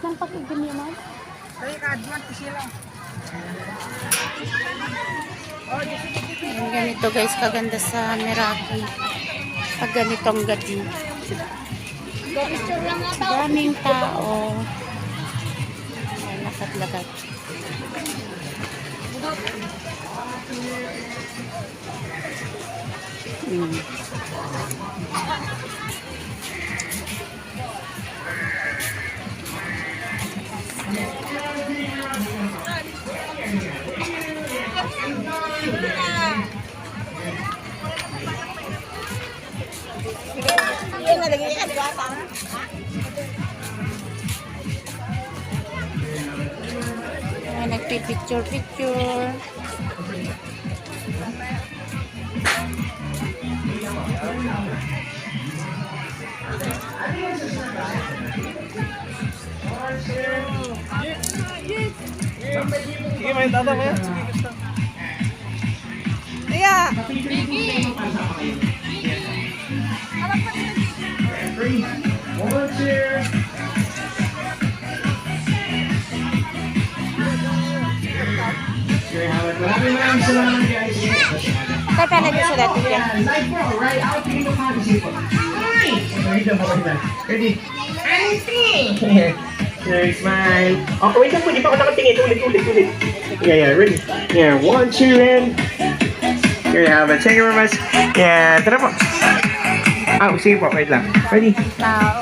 Nang pag-ibig naman? Ayan, ganito guys, kaganda sa Meraki. Pag ganitong gabi. Daming tao. Ayan, lakat-lakat. Ayan, nagpipicture-picture. Sige, may tata mo yan. Sige, gusto. Kaya! One chair. Maraming salamat guys. Kaya na dito sa dati yan. Live bro, right out to the fantasy po. Ready? Nice smile. Okay, wait lang po, di pa ako nakatingin. Ulit. Yeah, ready? Yeah, 1, 2, and... Here you have it. Thank you very much. Yeah, tara po. Sige po, wait lang. Ready? Tao.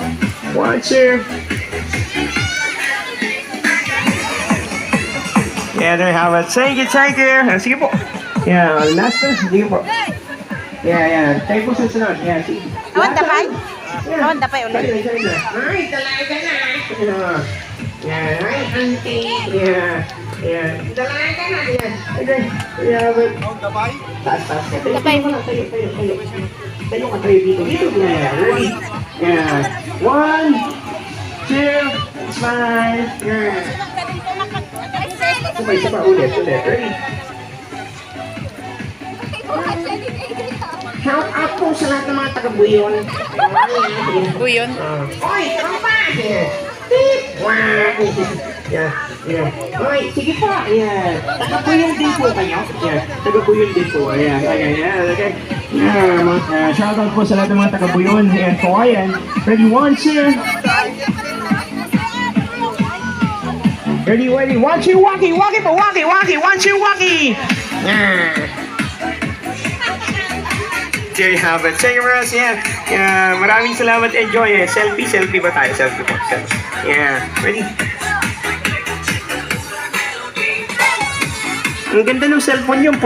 1, 2. Yeah, there you have it. Thank you. Sige po. Yeah, last na. Sige po. Yeah. Tayo po sa sunod. Yeah, sige. Awan tapay? Awan tapay ulit. Ay, talaga na. Yeah, ay, auntie. Yeah. Talaga na. Yeah. Okay. Yeah, but... Tapay? Taas. Tapay mo. Tayo ka tayo dito. Yeah. Ready? Yeah. 1, 2, smile. Yeah. Sabay ulit. Ready? Shout out po sa lahat ng mga taga-Buyon. Buyon. Oy, tropa! Yeah. Oy, sige po. Yeah. Taga-Buyon din po kayo. Yeah. Taga-Buyon din po. Ayan. Okay. Yeah. Shout out po sa lahat ng mga taga-Buyon. Ayan po. Ayan. Ready? 1, 2. Ready? 1, 2, walkie po. Walkie. 1, 2, walkie. Yeah. There you have it. Thank you very much. Yeah. Maraming salamat. Enjoy. Selfie ba tayo? Selfie po. Yeah. Ready? Ang ganda ng cellphone yung